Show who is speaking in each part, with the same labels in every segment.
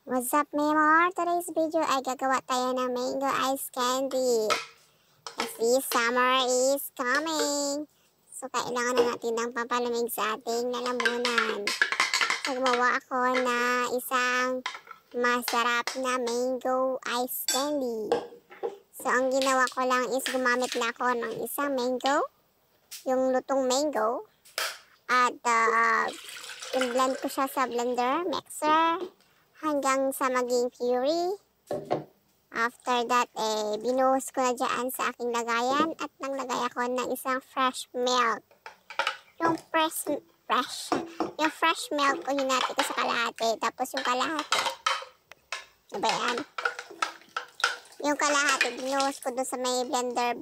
Speaker 1: What's up, Memor? Today's video ay gagawa tayo ng mango ice candy. Kasi summer is coming. So, kailangan na natin ng pampalamig sa ating lalamunan. So, gumawa ako na isang masarap na mango ice candy. So, ang ginawa ko lang is gumamit na ako ng isang mango, yung lutong mango, at i-blend ko siya sa blender, mixer, hanggang sa maging puree. After that, binuhos ko na dyan sa aking lagayan at naglagay ako ng isang fresh milk. Yung fresh milk ko hinati ko sa kalahati. Tapos yung kalahati, ano ba yan? Yung kalahati, binuhos ko doon sa may blender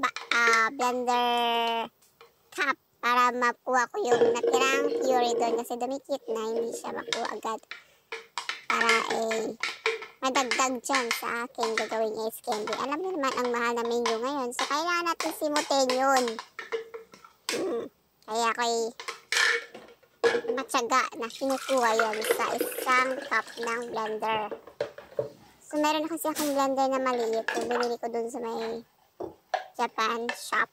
Speaker 1: cup para makuha ko yung natirang puree doon kasi dumikit na, hindi siya makuha agad. Para madagdag dyan sa aking gagawing ice candy. Alam niyo naman ang mahal na mango ngayon. So, kailangan natin simutin yun. Kaya ako'y matyaga na kinukuha yan sa isang cup ng blender. So, meron na kasi akong blender na maliit. Yung binili ko dun sa may Japan shop.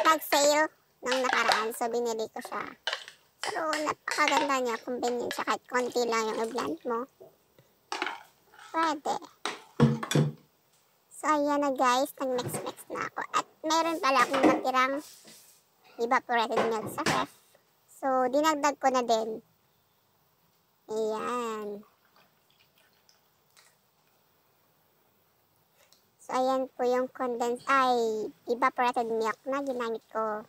Speaker 1: Nag-sale nung nakaraan. So, binili ko siya. Pero napakaganda niya, convenient siya, kahit konti lang yung i-blend mo. Pwede. So, ayan na guys, nag-mix-mix na ako. At meron pala akong natirang evaporated milk sa ref. So, dinagdag ko na din. Ayan. So, ayan po yung evaporated milk na ginamit ko.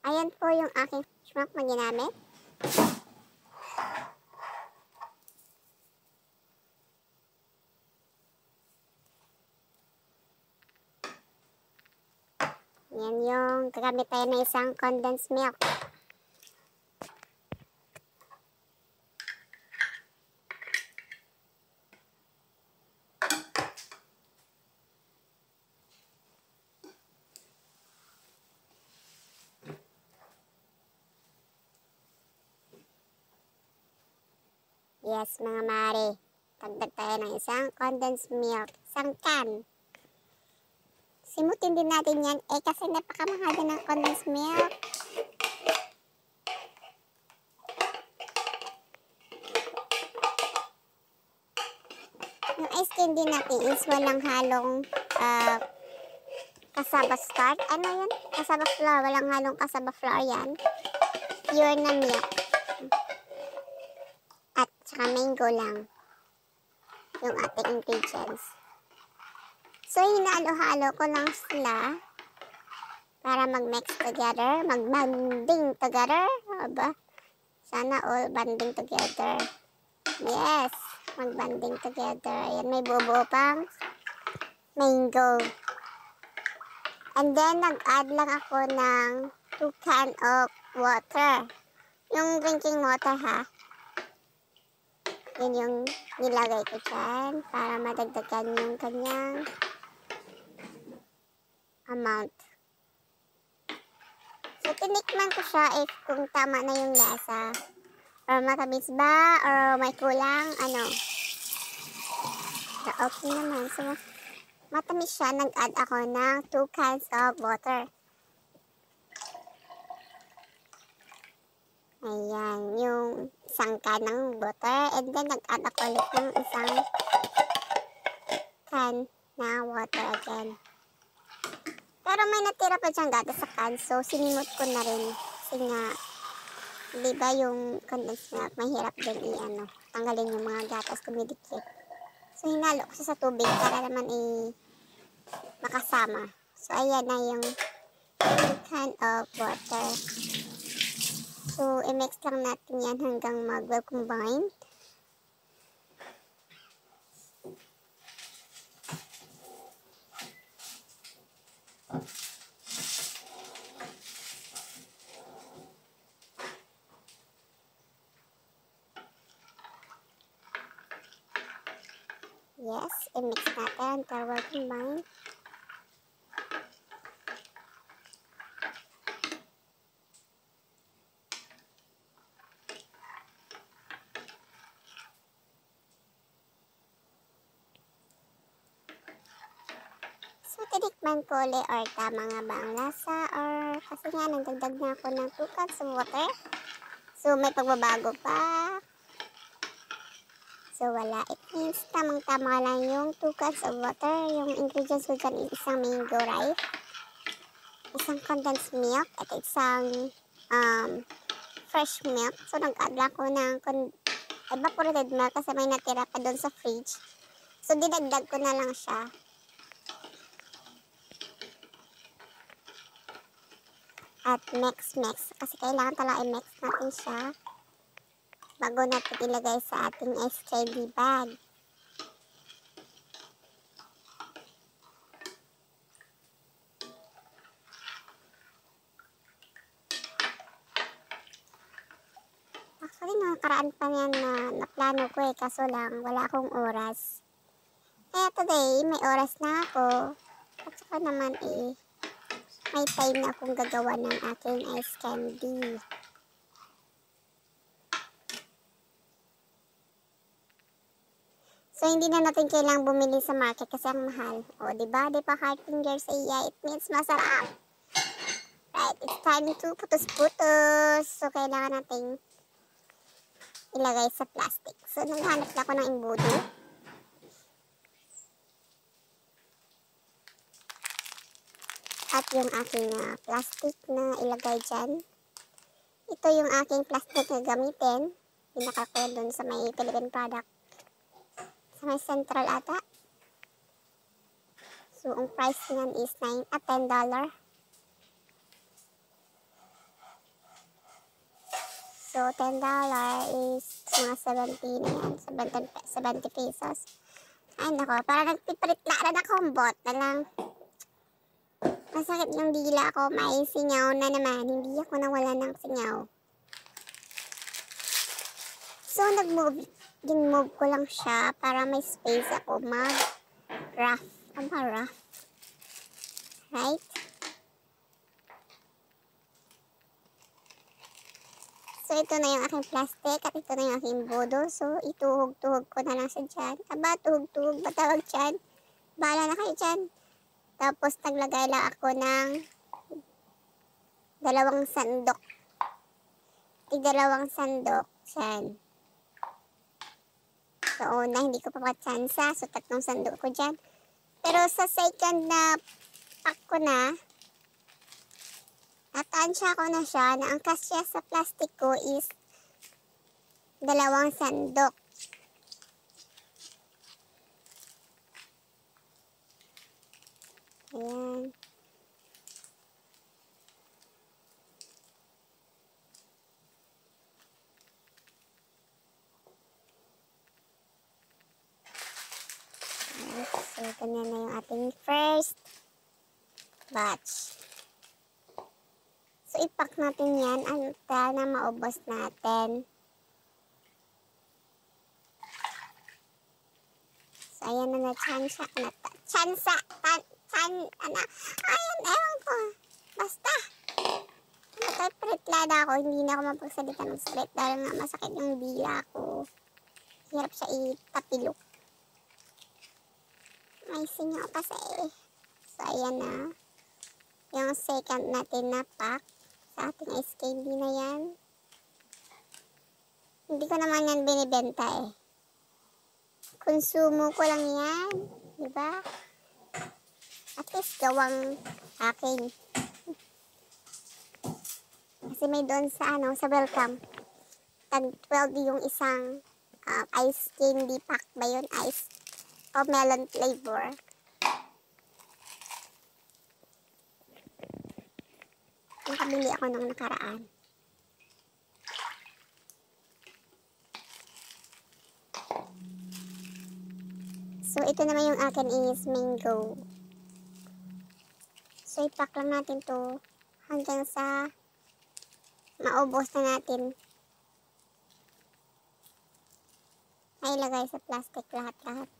Speaker 1: Ayan po yung aking milk na ginamit. Ayan yung gagamit tayo ng isang condensed milk. Yes, mga mare. Tagdag tayo ng isang condensed milk. Isang can. Simutin din natin yan. Kasi napakamahal din ng condensed milk. Yung ice candy natin is walang halong cassava starch. Ano yun? Cassava flour. Walang halong cassava flour yan. Pure na milk. At saka mango lang yung ating ingredients. So, hinalo-halo ko lang sila para mag-mix together, mag-banding together. Aba, sana all banding together. Yes, mag-banding together. Ayan, may bubo pang mango. And then, nag-add lang ako ng 2 can of water. Yung drinking water, ha? Yun yung nilagay ko dyan para madagdagan yung kanyang amount. So, tinikman ko siya if kung tama na yung lasa. Or matamis ba? Or may kulang? Ano? So, okay naman. So, matamis siya. Nag-add ako ng 2 cans of water. Ayan, yung isang can ng butter. And then, nag-add ako ulit ng isang can na water again. Pero may natira pa dyan gatas sa can. So, sinimot ko na rin. Kasi nga, di ba yung condensed milk, mahirap din tanggalin yung mga gatas kumidikit. So, hinalo ko sa tubig para naman makasama. So, ayan na yung can of water. So, i-mix lang natin yan hanggang mag-combine. Yes, i-mix natin para mag-combine. tinikman ko ulit or tama nga ba ang lasa or kasi nga nagdagdag na ako ng 2 cups of water. So may pagbabago pa. So wala. It means tamang-tama lang yung 2 cups of water. Yung ingredients ko dyan is isang mango rice, isang condensed milk, at isang fresh milk. So nag-add lang ko ng evaporated milk kasi may natira pa doon sa fridge. So dinagdag ko na lang siya. At mix kasi kailangan talaga i-mix natin siya bago natin ilagay sa ating ice candy bag. Actually, nakaraan pa yan na naplano ko kaso lang wala akong oras. Kaya today, may oras na ako. At saka naman may time na akong gagawa ng aking ice candy. So, hindi na natin kailangang bumili sa market kasi ang mahal. O, diba? Di pa heart finger sa iya. It means masarap. Right, it's time to putos-putos. So, kailangan natin ilagay sa plastic. So, naghanap na ako ng imbudo. At yung aking plastic na ilagay dyan. Ito yung aking plastic na gamitin. Pinaka ko doon sa may Philippine product. Sa may Central ata. So, ang price niyan is $10. So, $10 is mga 70 na yan. 70 pesos. Ay, nako. Parang nagpipritla na kombot na lang. Masakit yung dila ko. May singaw na naman. Hindi ako nawala ng singaw. So, din-move ko lang siya para may space ako mag-rough. Rough. Right? So, ito na yung aking plastic at ito na yung aking bodo. So, ituhog-tuhog ko na lang siya dyan. Aba, tuhog-tuhog ba tawag dyan? Bahala na kayo dyan. Tapos, naglagay lang ako ng 2 sandok. 2 sandok. Dyan. So, una, hindi ko pa matsansa. So, 3 sandok ko dyan. Pero sa second na pack ko na, natansya ko na siya na ang kasya sa plastic ko is 2 sandok. Ayan. So, ganyan na yung ating first batch. So, ipack natin yan hanggang na maubos natin. So, ayan na na-chansa. Ayan, ewan ko. Basta. Natay-pritla na ako. Hindi na ako mapagsalita ng straight dahil nga masakit yung dila ko. Hirap siya itapilok. May singaw kasi. So, ayan na. Yung second natin na pack sa ating ice candy na yan. Hindi ko naman yan binibenta Konsumo ko lang yan. Diba? At least gawang akin. Kasi may doon sa sa welcome. Tag 12 yung isang ice candy pack ba yun? Ice o melon flavor. Nakabili ako nung nakaraan. So, ito naman yung akin is mango. So, ipack lang natin to hanggang sa maubos na natin. Ay, ilagay sa plastic lahat-lahat.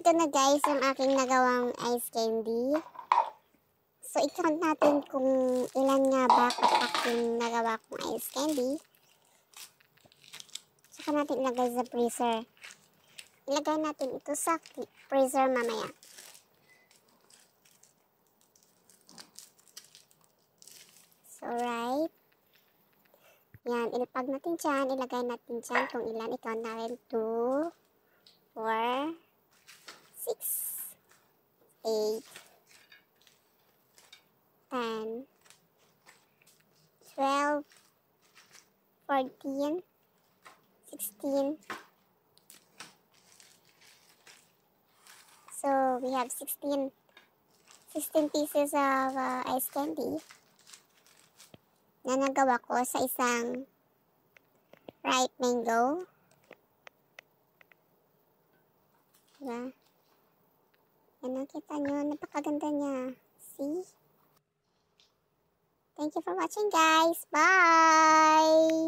Speaker 1: ito na guys yung aking nagawang ice candy. So, i-count natin kung ilan nga ba kapak yung nagawa kong ice candy. Saka natin ilagay sa freezer. Ilagay natin ito sa freezer mamaya. So, right. Yan, ilapag natin dyan. Ilagay natin dyan kung ilan. I-count natin 2, 4, 6, 8, 10, 12, 14, 16. So, we have 16 pieces of ice candy na nagawa ko sa isang ripe mango. Diba? Yan, nakita nyo. Napakaganda niya. See? Thank you for watching, guys. Bye!